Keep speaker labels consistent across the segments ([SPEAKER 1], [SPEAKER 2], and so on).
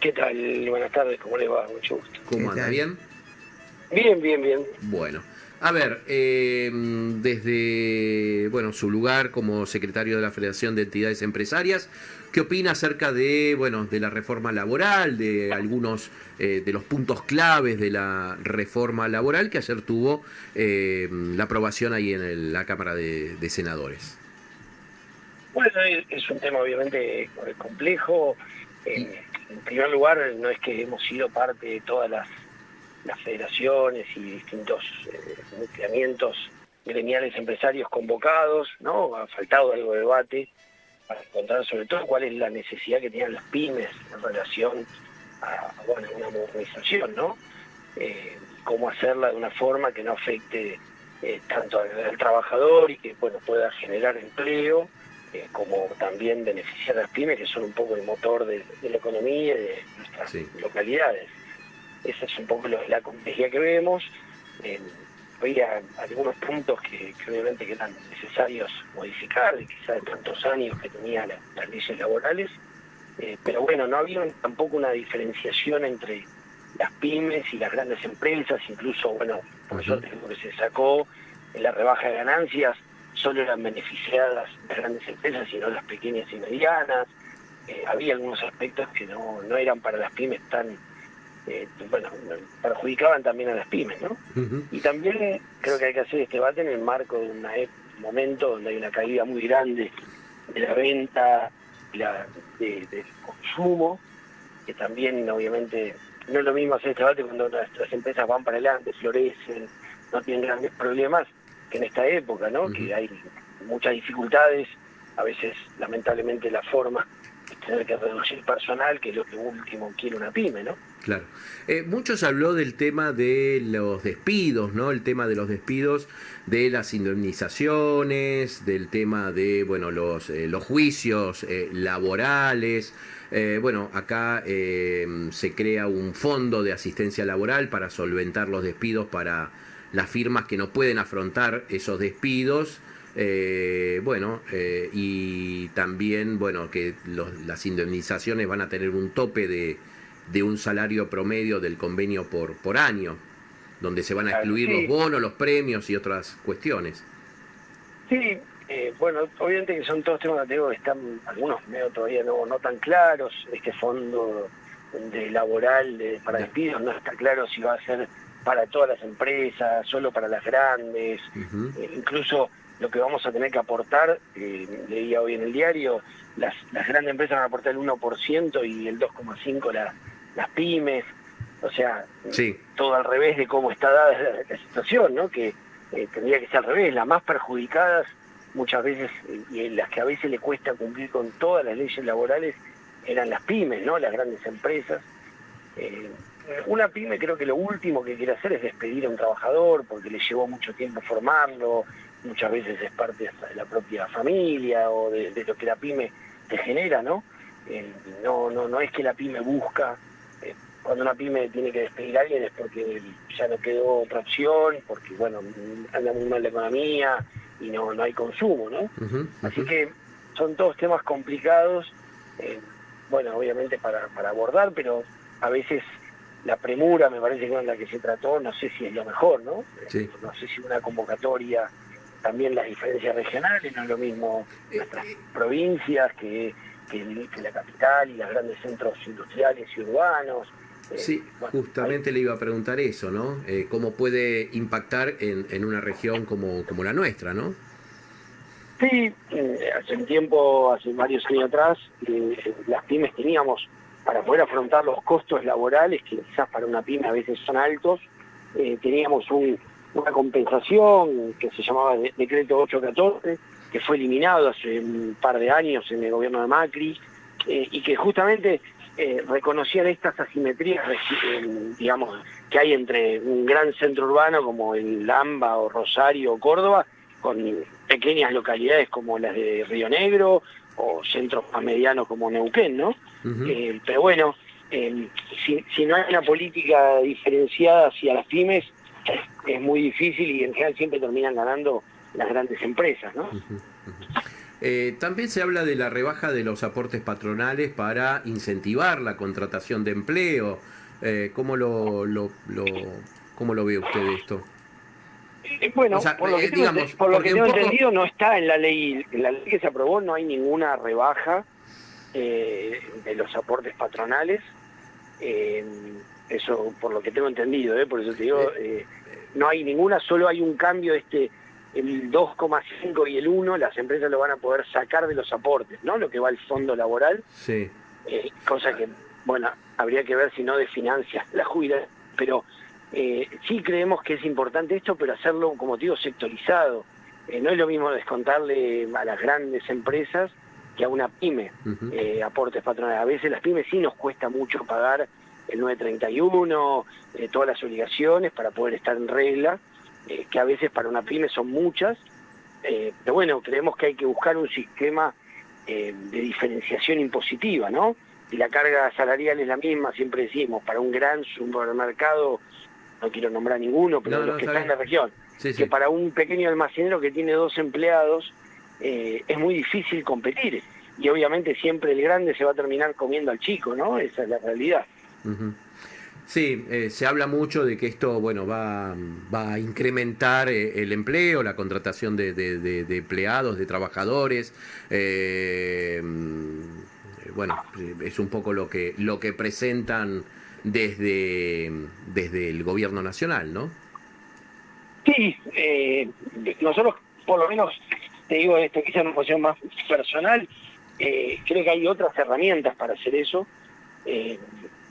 [SPEAKER 1] ¿Qué tal? Buenas tardes, ¿cómo le va? Mucho gusto.
[SPEAKER 2] ¿Cómo anda? ¿Bien?
[SPEAKER 1] Bien, bien, bien.
[SPEAKER 2] Bueno, a ver, desde su lugar como secretario de la Federación de Entidades Empresarias, ¿qué opina acerca de la reforma laboral, de algunos de los puntos claves de la reforma laboral que ayer tuvo la aprobación ahí en la Cámara de Senadores?
[SPEAKER 1] Bueno, es un tema obviamente complejo.
[SPEAKER 2] Y,
[SPEAKER 1] En primer lugar, no es que hemos sido parte de todas las federaciones y distintos nucleamientos gremiales empresarios convocados, ¿no? Ha faltado algo de debate para encontrar sobre todo cuál es la necesidad que tienen las pymes en relación a una modernización, ¿no? Cómo hacerla de una forma que no afecte tanto al trabajador y que pueda generar empleo, como también beneficiar a las pymes, que son un poco el motor de la economía y de nuestras
[SPEAKER 2] sí.
[SPEAKER 1] localidades. Esa es un poco la complejidad que vemos. Había algunos puntos que obviamente que eran necesarios modificar, quizás de tantos años que tenía las leyes laborales, pero bueno, no había tampoco una diferenciación entre las pymes y las grandes empresas. Incluso, por suerte lo que se sacó en la rebaja de ganancias, solo eran beneficiadas las grandes empresas y no las pequeñas y medianas. Había algunos aspectos que no eran para las pymes tan, perjudicaban también a las pymes, ¿no? Y también creo que hay que hacer este debate en el marco de un momento donde hay una caída muy grande de la venta, del consumo, que también obviamente no es lo mismo hacer este debate cuando nuestras empresas van para adelante, florecen, no tienen grandes problemas, que en esta época, ¿no? Que hay muchas dificultades, a veces lamentablemente la forma es tener que reducir personal, que es lo que último quiere una pyme, ¿no?
[SPEAKER 2] Claro. Mucho se habló del tema de los despidos, ¿no? El tema de los despidos, de las indemnizaciones, del tema de, los juicios laborales. Acá se crea un fondo de asistencia laboral para solventar los despidos para las firmas que no pueden afrontar esos despidos. Y también, que las indemnizaciones van a tener un tope de un salario promedio del convenio por año, donde se van a
[SPEAKER 1] Claro,
[SPEAKER 2] excluir los
[SPEAKER 1] sí,
[SPEAKER 2] bonos, los premios y otras cuestiones.
[SPEAKER 1] sí, obviamente que son todos temas que digo, que están algunos medio todavía no tan claros. Este fondo laboral para
[SPEAKER 2] Ya.
[SPEAKER 1] despidos no está claro si va a ser para todas las empresas, solo para las grandes. Incluso lo que vamos a tener que aportar, leía hoy en el diario, las grandes empresas van a aportar el 1% y el 2,5% las pymes. O sea,
[SPEAKER 2] Sí.
[SPEAKER 1] todo al revés de cómo está dada la situación, ¿no? Que tendría que ser al revés. Las más perjudicadas muchas veces, y las que a veces le cuesta cumplir con todas las leyes laborales, eran las pymes, ¿no? Las grandes empresas. Una pyme creo que lo último que quiere hacer es despedir a un trabajador porque le llevó mucho tiempo formarlo, muchas veces es parte hasta de la propia familia o de lo que la pyme te genera, ¿no? No es que la pyme busca, cuando una pyme tiene que despedir a alguien es porque ya no quedó otra opción, porque anda muy mal la economía y no hay consumo, ¿no? Así que son todos temas complicados, obviamente para abordar, pero a veces la premura me parece que con la que se trató, no sé si es lo mejor, ¿no?
[SPEAKER 2] Sí.
[SPEAKER 1] No sé si una convocatoria, también las diferencias regionales, no es lo mismo nuestras provincias que la capital y los grandes centros industriales y urbanos.
[SPEAKER 2] Sí, justamente le iba a preguntar eso, ¿no? ¿Cómo puede impactar en una región como la nuestra, ¿no?
[SPEAKER 1] Sí, hace varios años atrás, las pymes teníamos, para poder afrontar los costos laborales, que quizás para una pyme a veces son altos, teníamos una compensación que se llamaba Decreto 814, que fue eliminado hace un par de años en el gobierno de Macri, y que justamente reconocían estas asimetrías, digamos, que hay entre un gran centro urbano como el AMBA o Rosario o Córdoba, con pequeñas localidades como las de Río Negro o centros más medianos como Neuquén, ¿no? Pero si no hay una política diferenciada hacia las pymes, es muy difícil y en general siempre terminan ganando las grandes empresas, ¿no?
[SPEAKER 2] También se habla de la rebaja de los aportes patronales para incentivar la contratación de empleo. ¿Cómo lo ve usted esto? O
[SPEAKER 1] Bueno,
[SPEAKER 2] sea,
[SPEAKER 1] por lo que
[SPEAKER 2] digamos,
[SPEAKER 1] por lo que
[SPEAKER 2] porque un
[SPEAKER 1] tengo
[SPEAKER 2] poco...
[SPEAKER 1] entendido no está en la ley que se aprobó no hay ninguna rebaja de los aportes patronales. Eh, Eso por lo que tengo entendido, por eso te digo,
[SPEAKER 2] eh,
[SPEAKER 1] no hay ninguna, solo hay un cambio, el 2,5 y el 1, las empresas lo van a poder sacar de los aportes, ¿no? Lo que va al fondo laboral,
[SPEAKER 2] sí.
[SPEAKER 1] cosa que, bueno, habría que ver si no desfinancia la jubilación, pero sí creemos que es importante esto, pero hacerlo, como te digo, sectorizado. No es lo mismo descontarle a las grandes empresas que a una pyme
[SPEAKER 2] Ujú.
[SPEAKER 1] aportes patronales. A veces las pymes sí nos cuesta mucho pagar el 931, todas las obligaciones para poder estar en regla, que a veces para una pyme son muchas, pero bueno, creemos que hay que buscar un sistema de diferenciación impositiva, ¿no? Si la carga salarial es la misma, siempre decimos, para un gran supermercado, no quiero nombrar ninguno, pero
[SPEAKER 2] No,
[SPEAKER 1] de los
[SPEAKER 2] no,
[SPEAKER 1] que
[SPEAKER 2] está
[SPEAKER 1] están en
[SPEAKER 2] bien.
[SPEAKER 1] la región,
[SPEAKER 2] Sí,
[SPEAKER 1] que
[SPEAKER 2] sí.
[SPEAKER 1] para un pequeño almacenero que tiene 2 empleados, es muy difícil competir. Y obviamente siempre el grande se va a terminar comiendo al chico, ¿no? Esa es la realidad.
[SPEAKER 2] Ujú. Sí, se habla mucho de que esto, bueno, va a incrementar el empleo, la contratación de empleados, de trabajadores. Bueno, es un poco lo que presentan desde el gobierno nacional, ¿no?
[SPEAKER 1] Sí, nosotros por lo menos, te digo esto, quizá una posición más personal, creo que hay otras herramientas para hacer eso. Eh,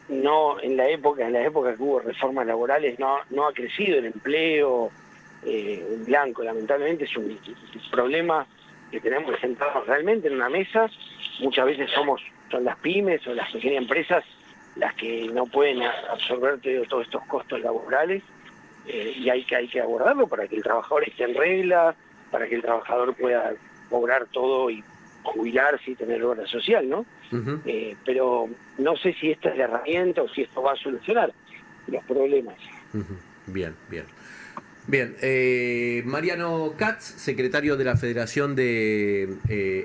[SPEAKER 1] no en la época que hubo reformas laborales no ha crecido el empleo en blanco, lamentablemente es un problema que tenemos que sentarnos realmente en una mesa. Muchas veces son las pymes o las pequeñas empresas las que no pueden absorber todos estos costos laborales, y hay que abordarlo para que el trabajador esté en regla, para que el trabajador pueda cobrar todo y jubilarse y tener obra social, ¿no?
[SPEAKER 2] Ujú,
[SPEAKER 1] Pero no sé si esta es la herramienta o si esto va a solucionar los problemas.
[SPEAKER 2] ujú. Bien, bien. Bien, Mariano Katz, secretario de la Federación de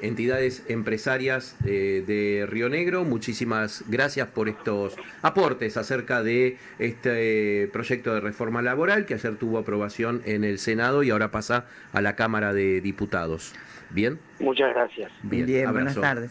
[SPEAKER 2] Entidades Empresarias de Río Negro, muchísimas gracias por estos aportes acerca de este proyecto de reforma laboral que ayer tuvo aprobación en el Senado y ahora pasa a la Cámara de Diputados. Bien,
[SPEAKER 1] Muchas gracias.
[SPEAKER 2] bien,
[SPEAKER 3] Bien, buenas
[SPEAKER 2] abrazo.
[SPEAKER 3] tardes.